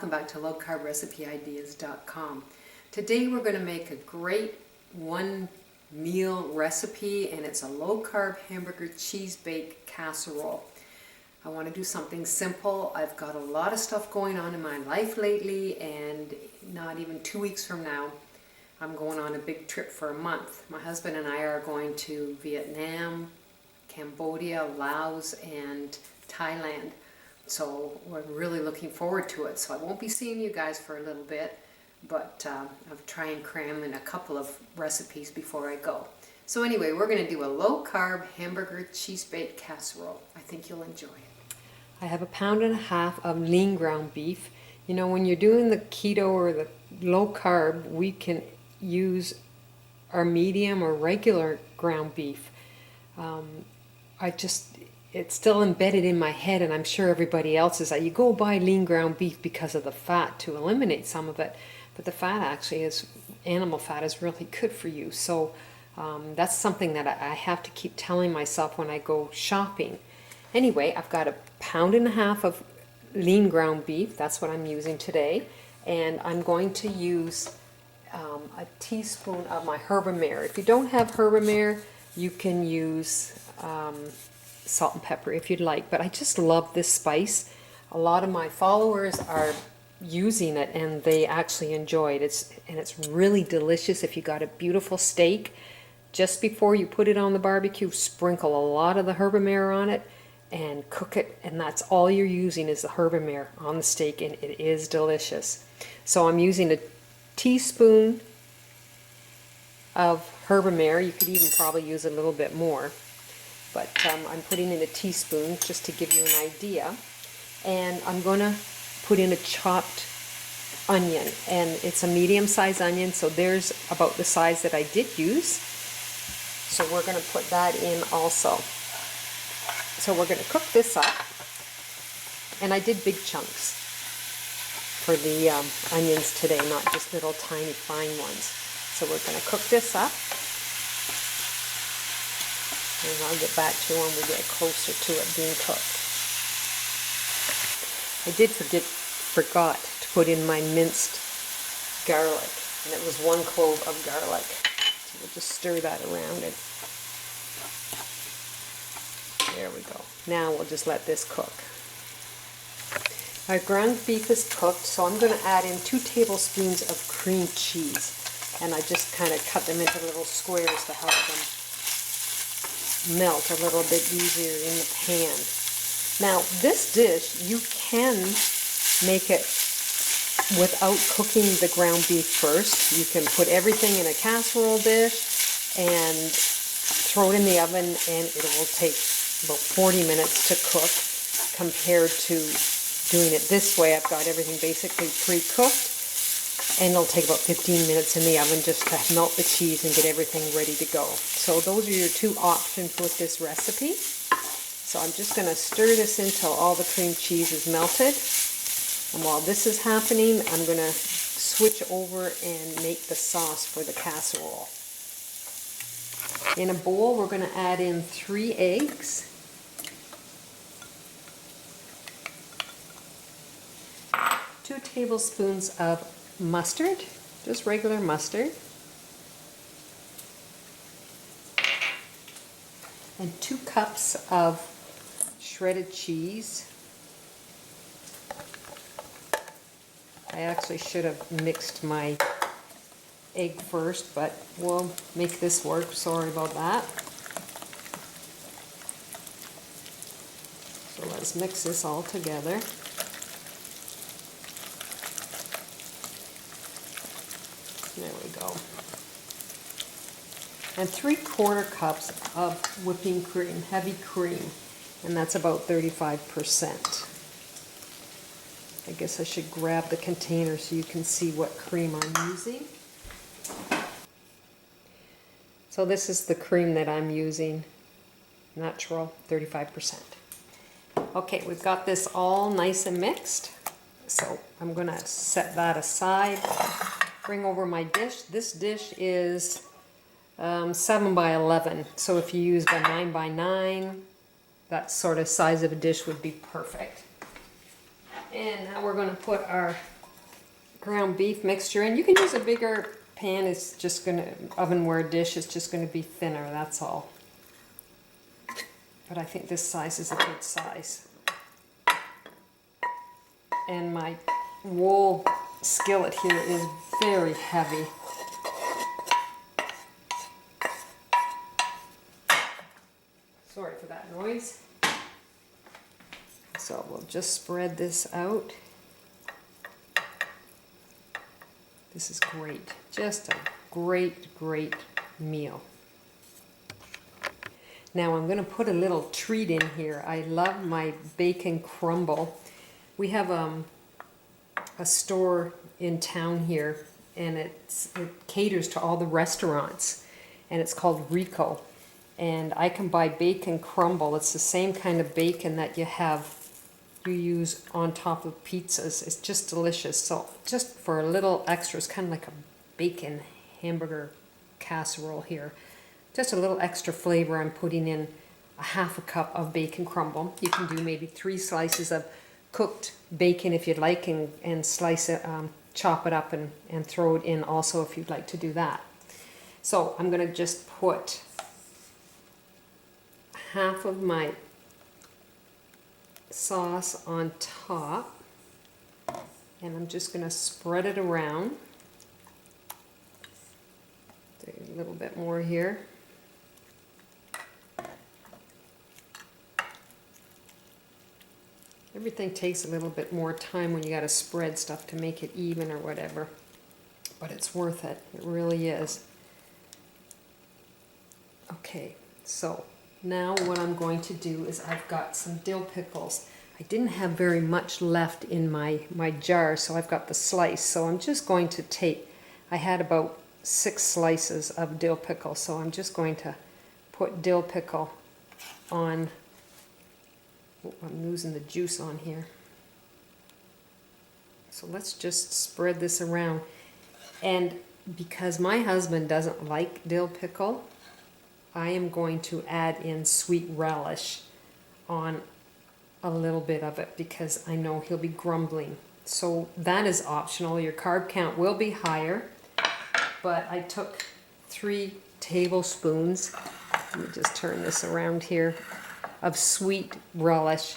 welcome back to lowcarbrecipe-ideas.com. Today we're going to make a great one meal recipe, and it's a low-carb hamburger cheese bake casserole. I want to do something simple. I've got a lot of stuff going on in my life lately, and not even 2 weeks from now I'm going on a big trip for a month. My husband and I are going to Vietnam, Cambodia, Laos, and Thailand. So we're really looking forward to it. So I won't be seeing you guys for a little bit, but I'll try and cram in a couple of recipes before I go. So anyway, we're going to do a low-carb hamburger cheese bake casserole. I think you'll enjoy it. I have 1.5 pounds of lean ground beef. You know, when you're doing the keto or the low carb, we can use our medium or regular ground beef. It's still embedded in my head, and I'm sure everybody else is, that you go buy lean ground beef because of the fat to eliminate some of it, but the fat actually is, animal fat is really good for you. So that's something that I have to keep telling myself when I go shopping. Anyway, I've got 1.5 pounds of lean ground beef. That's what I'm using today, and I'm going to use a teaspoon of my Herbamare. If you don't have Herbamare, you can use salt and pepper if you'd like, but I just love this spice. A lot of my followers are using it and they actually enjoy it. It's really delicious. If you got a beautiful steak, just before you put it on the barbecue, sprinkle a lot of the Herbamare on it and cook it, and that's all you're using is the Herbamare on the steak, and it is delicious. So I'm using a teaspoon of Herbamare. You could even probably use a little bit more, but I'm putting in a teaspoon just to give you an idea. And I'm going to put in a chopped onion, and it's a medium-sized onion, so there's about the size that I did use. So we're going to put that in also. So we're going to cook this up, and I did big chunks for the onions today, not just little tiny fine ones. So we're going to cook this up, and I'll get back to when we get closer to it being cooked. I forgot to put in my minced garlic, and it was 1 clove of garlic. So we'll just stir that around, and there we go. Now we'll just let this cook. Our ground beef is cooked, so I'm going to add in 2 tablespoons of cream cheese, and I just kind of cut them into little squares to help them melt a little bit easier in the pan. Now this dish, you can make it without cooking the ground beef first. You can put everything in a casserole dish and throw it in the oven, and it will take about 40 minutes to cook compared to doing it this way. I've got everything basically pre-cooked, and it'll take about 15 minutes in the oven just to melt the cheese and get everything ready to go. So those are your 2 options with this recipe. So I'm just going to stir this until all the cream cheese is melted. And while this is happening, I'm going to switch over and make the sauce for the casserole. In a bowl, we're going to add in 3 eggs. 2 tablespoons of mustard, just regular mustard, and 2 cups of shredded cheese. I actually should have mixed my egg first, but we'll make this work. Sorry about that. So let's mix this all together. There we go. And 3/4 cups of whipping cream, heavy cream, and that's about 35%. I guess I should grab the container so you can see what cream I'm using. So this is the cream that I'm using, natural, 35%. Okay, we've got this all nice and mixed, so I'm going to set that aside. Bring over my dish. This dish is 7 by 11, so if you use the 9 by 9, that sort of size of a dish would be perfect. And now we're going to put our ground beef mixture in. You can use a bigger pan. It's just going to, ovenware dish, it's just going to be thinner, that's all. But I think this size is a good size. And my wool skillet here is very heavy. Sorry for that noise. So we'll just spread this out. This is great. Just a great, great meal. Now I'm going to put a little treat in here. I love my bacon crumble. We have a store in town here, and it caters to all the restaurants, and it's called Rico. And I can buy bacon crumble. It's the same kind of bacon that you use on top of pizzas. It's just delicious. So just for a little extra, it's kind of like a bacon hamburger casserole here. Just a little extra flavor, I'm putting in a half a cup of bacon crumble. You can do maybe 3 slices of cooked bacon if you'd like, and slice it, chop it up and throw it in also if you'd like to do that. So I'm going to just put half of my sauce on top, and I'm just going to spread it around. Take a little bit more here. Everything takes a little bit more time when you got to spread stuff to make it even or whatever, but it's worth it. It really is. Okay, so now what I'm going to do is I've got some dill pickles. I didn't have very much left in my jar, so I've got the slice. So I'm just going to take, I had about 6 slices of dill pickle, so I'm just going to put dill pickle on. Oh, I'm losing the juice on here. So let's just spread this around. And because my husband doesn't like dill pickle, I am going to add in sweet relish on a little bit of it because I know he'll be grumbling. So that is optional. Your carb count will be higher, but I took 3 tablespoons, let me just turn this around here, of sweet relish,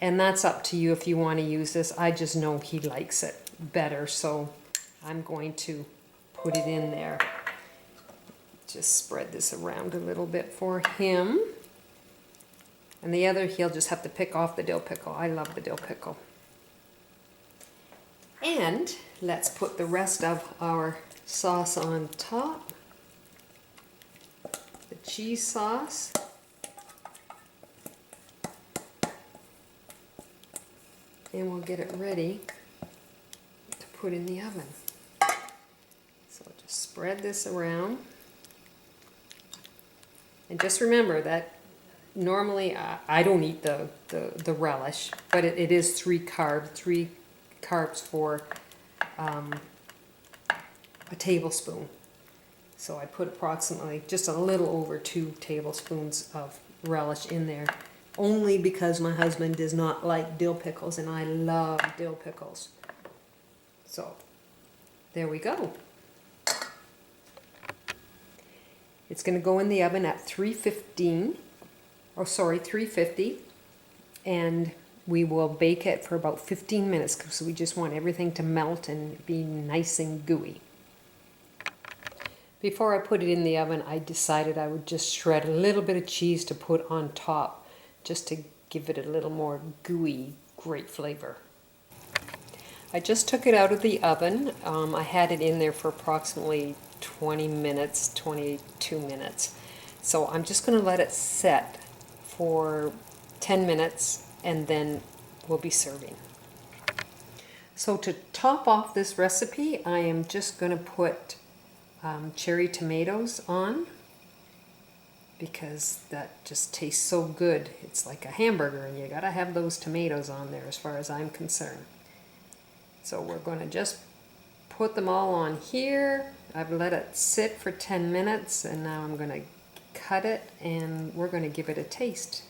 and that's up to you if you want to use this. I just know he likes it better, so I'm going to put it in there. Just spread this around a little bit for him. And the other, he'll just have to pick off the dill pickle. I love the dill pickle. And let's put the rest of our sauce on top. The cheese sauce. And we'll get it ready to put in the oven. So just spread this around. And just remember that normally I don't eat the relish, but it is 3 carbs for a tablespoon. So I put approximately just a little over 2 tablespoons of relish in there, only because my husband does not like dill pickles and I love dill pickles. So there we go. It's going to go in the oven at 350, and we will bake it for about 15 minutes because we just want everything to melt and be nice and gooey. Before I put it in the oven, I decided I would just shred a little bit of cheese to put on top just to give it a little more gooey, great flavor. I just took it out of the oven. I had it in there for approximately 20 minutes, 22 minutes. So I'm just going to let it set for 10 minutes and then we'll be serving. So to top off this recipe, I am just going to put cherry tomatoes on because that just tastes so good. It's like a hamburger and you got to have those tomatoes on there as far as I'm concerned. So we're going to just put them all on here. I've let it sit for 10 minutes and now I'm going to cut it and we're going to give it a taste.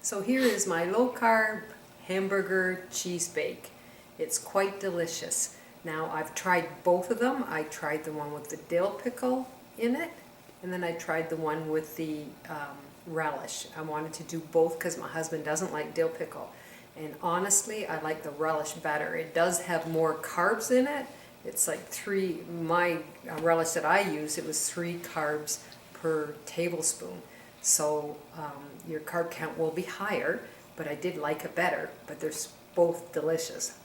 So here is my low carb hamburger cheese bake. It's quite delicious. Now I've tried both of them. I tried the one with the dill pickle in it, and then I tried the one with the relish. I wanted to do both because my husband doesn't like dill pickle. And honestly, I like the relish better. It does have more carbs in it. It's like my relish that I use, it was 3 carbs per tablespoon. So your carb count will be higher, but I did like it better. But they're both delicious.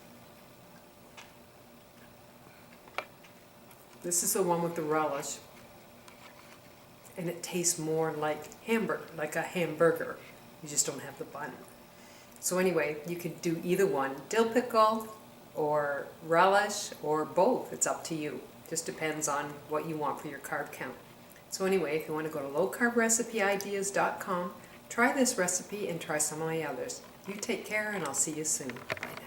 This is the one with the relish. And it tastes more like a hamburger. You just don't have the bun. So anyway, you could do either one, dill pickle or relish or both. It's up to you. Just depends on what you want for your carb count. So anyway, if you want to go to lowcarbrecipe.ideas.com, try this recipe and try some of my others. You take care and I'll see you soon. Bye now.